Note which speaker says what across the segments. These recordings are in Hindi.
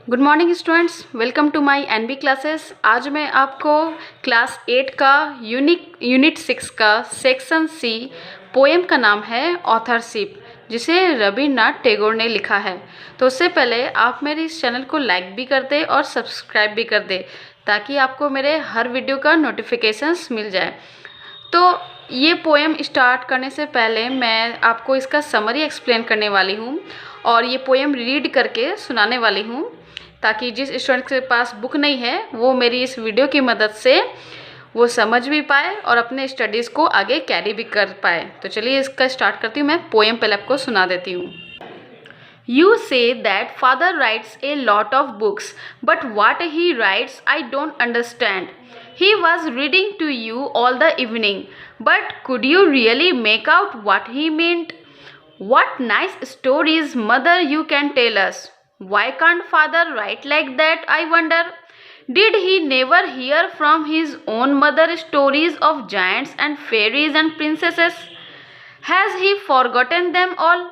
Speaker 1: Good morning students, welcome to my NB classes. आज मैं आपको क्लास 8 का यूनिट 6 का सेक्शन सी पोएम का नाम है ऑथरशिप, जिसे रविन्द्रनाथ टैगोर ने लिखा है। तो उससे पहले आप मेरे इस चैनल को लाइक भी कर दें और सब्सक्राइब भी कर दें, ताकि आपको मेरे हर वीडियो का नोटिफिकेशंस मिल जाए। तो ये पोएम स्टार्ट करने से पहले मैं आपको इसका समरी एक्सप्लेन करने वाली हूँ और ये पोएम रीड करके सुनाने वाली हूँ, ताकि जिस स्टूडेंट के पास बुक नहीं है वो मेरी इस वीडियो की मदद से वो समझ भी पाए और अपने स्टडीज़ को आगे कैरी भी कर पाए। तो चलिए इसका स्टार्ट करती हूँ। मैं पोएम पहले आपको सुना देती हूँ। You say that father writes a lot of books, but what he writes I don't understand. He was reading to you all the evening, but could you really make out what he meant? What nice stories, mother, you can tell us. Why can't father write like that, I wonder? Did he never hear from his own mother stories of giants and fairies and princesses? Has he forgotten them all?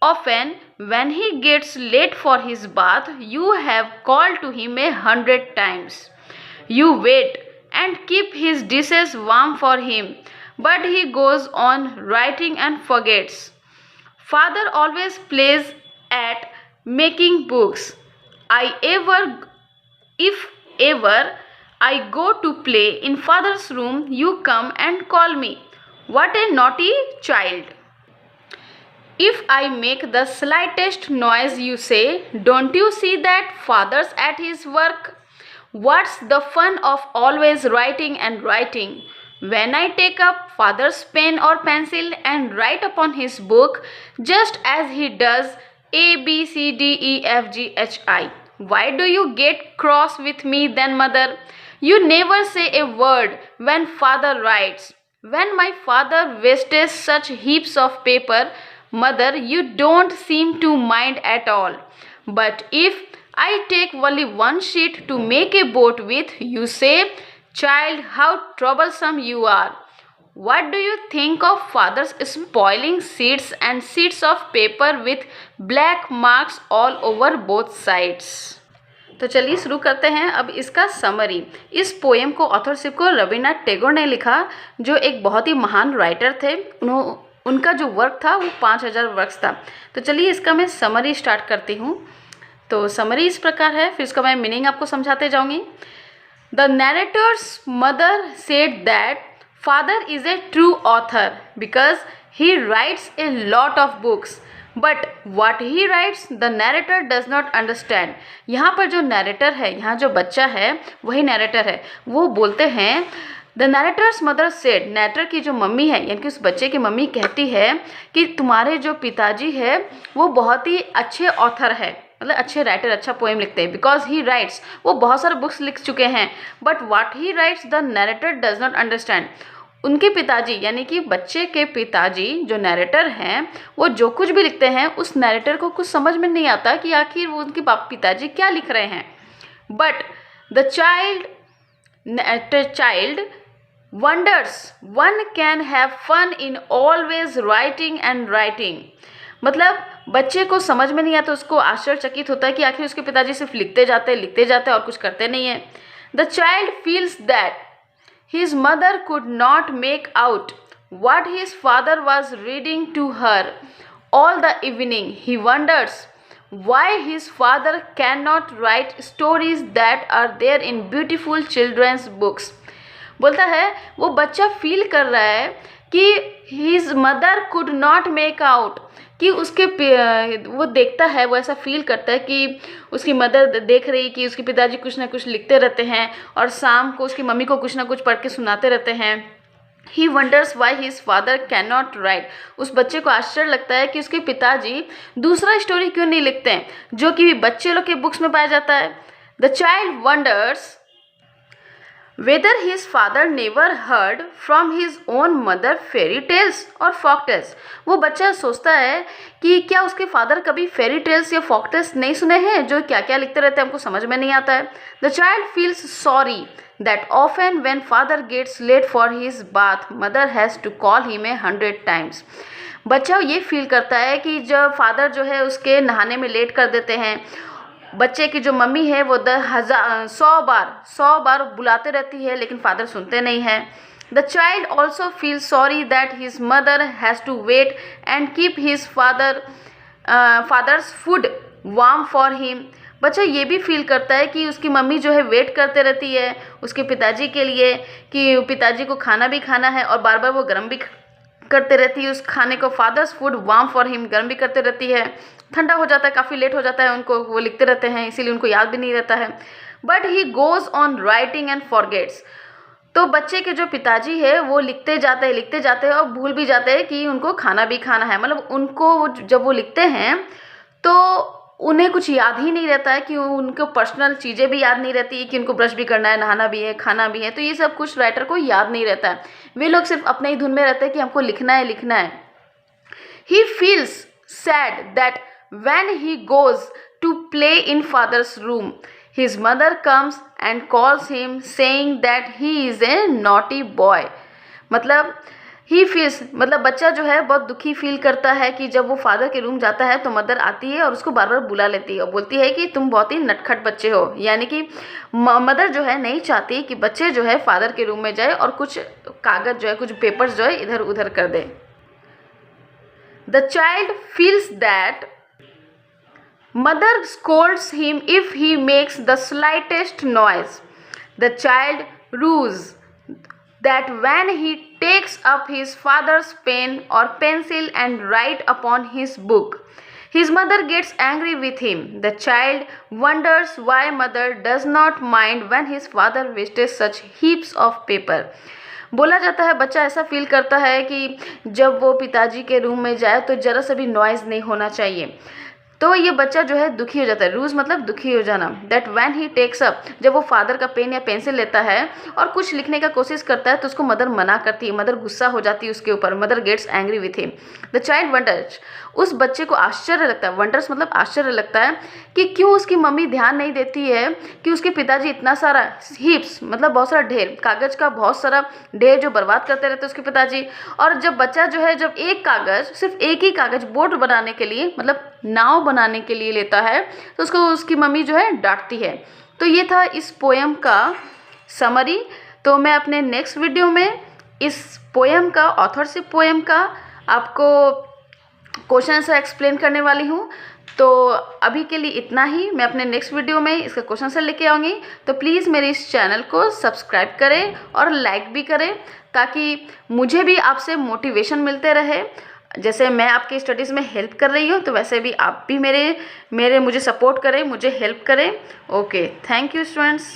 Speaker 1: Often, when he gets late for his bath, you have called to him 100 times. You wait and keep his dishes warm for him, but he goes on writing and forgets. Father always plays at making books. If ever I go to play in father's room, you come and call me. What a naughty child! If I make the slightest noise, you say, don't you see that father's at his work? What's the fun of always writing and writing? When I take up father's pen or pencil and write upon his book, just as he does A, B, C, D, E, F, G, H, I. Why do you get cross with me then, mother? You never say a word when father writes. When my father wastes such heaps of paper, mother, you don't seem to mind at all. But if I take only one sheet to make a boat with, you say, child, how troublesome you are. What do you think of father's spoiling sheets and sheets of paper with black marks all over both sides? तो चलिए शुरू करते हैं अब इसका समरी। इस पोएम को ऑथरशिप को रविन्द्रनाथ टैगोर ने लिखा, जो एक बहुत ही महान राइटर थे। उनका जो वर्क था वो 5000 वर्क्स था। तो चलिए इसका मैं समरी स्टार्ट करती हूँ। तो समरी इस प्रकार है, फिर इसका मैं मीनिंग आपको समझाते जाऊँगी। The narrator's mother said that father is a true author because he writes a lot of books, but what he writes the narrator does not understand. यहाँ पर जो नैरेटर है, यहाँ जो बच्चा है वही नैरेटर है। वो बोलते हैं, the narrator's mother said, narrator की जो मम्मी है यानी कि उस बच्चे की मम्मी कहती है कि तुम्हारे जो पिताजी है वो बहुत ही अच्छे ऑथर है, मतलब अच्छे राइटर, अच्छा पोएम लिखते हैं। बिकॉज ही राइट्स, वो बहुत सारे बुक्स लिख चुके हैं, but what he writes the narrator does not understand. उनके पिताजी यानी कि बच्चे के पिताजी जो नैरेटर हैं, वो जो कुछ भी लिखते हैं उस नैरेटर को कुछ समझ में नहीं आता कि आखिर वो उनके पिताजी क्या लिख रहे हैं। But the child wonders one can have fun in always writing and writing। मतलब बच्चे को समझ में नहीं आता, उसको आश्चर्यचकित होता है कि आखिर उसके पिताजी सिर्फ लिखते जाते हैं और कुछ करते नहीं है। The child feels that his mother could not make out what his father was reading to her all the evening. He wonders why his father cannot write stories that are there in beautiful children's books। बोलता है वो बच्चा फील कर रहा है कि his mother could not make out, कि उसके वो देखता है, वो ऐसा फील करता है कि उसकी मदर देख रही कि उसके पिताजी कुछ ना कुछ लिखते रहते हैं और शाम को उसकी मम्मी को कुछ ना कुछ पढ़ के सुनाते रहते हैं। He wonders why his father can not write. उस बच्चे को आश्चर्य लगता है कि उसके पिताजी दूसरा स्टोरी क्यों नहीं लिखते हैं जो कि बच्चे लोग के बुक्स में पाया जाता है। The child wonders whether his father never heard from his own mother fairy tales or folk tales। वो बच्चा सोचता है कि क्या उसके फादर कभी फेरी टेल्स या folk tales नहीं सुने हैं, जो क्या क्या लिखते रहते हैं हमको समझ में नहीं आता है। The child feels sorry that often when father gets late for his bath, mother has to call him 100 times। बच्चा ये फील करता है कि जब फादर जो है उसके नहाने में लेट कर देते हैं बच्चे की जो मम्मी है वो 100 बार बुलाते रहती है, लेकिन फादर सुनते नहीं हैं। The child also feel sorry that his mother has to wait and keep his father's food warm for him. बच्चा ये भी फील करता है कि उसकी मम्मी जो है वेट करते रहती है उसके पिताजी के लिए, कि पिताजी को खाना भी खाना है, और बार बार वो गर्म भी करते रहती है उस खाने को। Father's food warm for him, गर्म भी करते रहती है। ठंडा हो जाता है, काफ़ी लेट हो जाता है उनको, वो लिखते रहते हैं, इसीलिए उनको याद भी नहीं रहता है। But he goes on writing and forgets. तो बच्चे के जो पिताजी है वो लिखते जाते हैं और भूल भी जाते हैं कि उनको खाना भी खाना है। मतलब उनको जब वो लिखते हैं तो उन्हें कुछ याद ही नहीं रहता है, कि उनको पर्सनल चीज़ें भी याद नहीं रहती कि उनको ब्रश भी करना है, नहाना भी है, खाना भी है। तो ये सब कुछ राइटर को याद नहीं रहता है। वे लोग सिर्फ अपने ही धुन में रहते हैं कि हमको लिखना है। He feels sad that when he goes to play in father's room his mother comes and calls him saying that he is a naughty boy। मतलब ही फील्स, मतलब बच्चा जो है बहुत दुखी फील करता है कि जब वो फादर के रूम जाता है तो मदर आती है और उसको बार बार बुला लेती है और बोलती है कि तुम बहुत ही नटखट बच्चे हो। यानी कि मदर जो है नहीं चाहती कि बच्चे जो है फादर के रूम में जाए और कुछ कागज़ जो है, कुछ पेपर्स जो है इधर उधर कर दे। The child feels that mother scolds him if he makes the slightest noise। The child rues that when he takes up his father's pen or pencil and write upon his book, his mother gets angry with him। The child wonders why mother does not mind when his father wastes such heaps of paper। बोला जाता है बच्चा ऐसा फील करता है कि जब वो पिताजी के रूम में जाए तो ज़रा सा भी नॉइज़ नहीं होना चाहिए। तो ये बच्चा जो है दुखी हो जाता है। रूज मतलब दुखी हो जाना। That when he takes up, जब वो फादर का पेन या पेंसिल लेता है और कुछ लिखने का कोशिश करता है तो उसको मदर मना करती है, मदर गुस्सा हो जाती है उसके ऊपर। Mother gets angry with him. The child wonders, उस बच्चे को आश्चर्य लगता है। वंडर्स मतलब आश्चर्य लगता है कि क्यों उसकी मम्मी ध्यान नहीं देती है कि उसके पिताजी इतना सारा हीप्स मतलब बहुत सारा ढेर, कागज़ का बहुत सारा ढेर जो बर्बाद करते रहते उसके पिताजी। और जब बच्चा जो है जब एक कागज़, सिर्फ एक ही कागज़ बोट बनाने के लिए, मतलब नाव बनाने के लिए लेता है तो उसको उसकी मम्मी जो है डांटती है। तो ये था इस पोएम का समरी। तो मैं अपने नेक्स्ट वीडियो में इस पोएम का, ऑथरशिप पोएम का आपको क्वेश्चन से एक्सप्लेन करने वाली हूँ। तो अभी के लिए इतना ही। मैं अपने नेक्स्ट वीडियो में इसका क्वेश्चन से लेके आऊँगी। तो प्लीज़ मेरे इस चैनल को सब्सक्राइब करें और लाइक भी करें, ताकि मुझे भी आपसे मोटिवेशन मिलते रहे। जैसे मैं आपकी स्टडीज़ में हेल्प कर रही हूँ तो वैसे भी आप भी मेरे मुझे सपोर्ट करें, मुझे हेल्प करें। Okay, thank you students.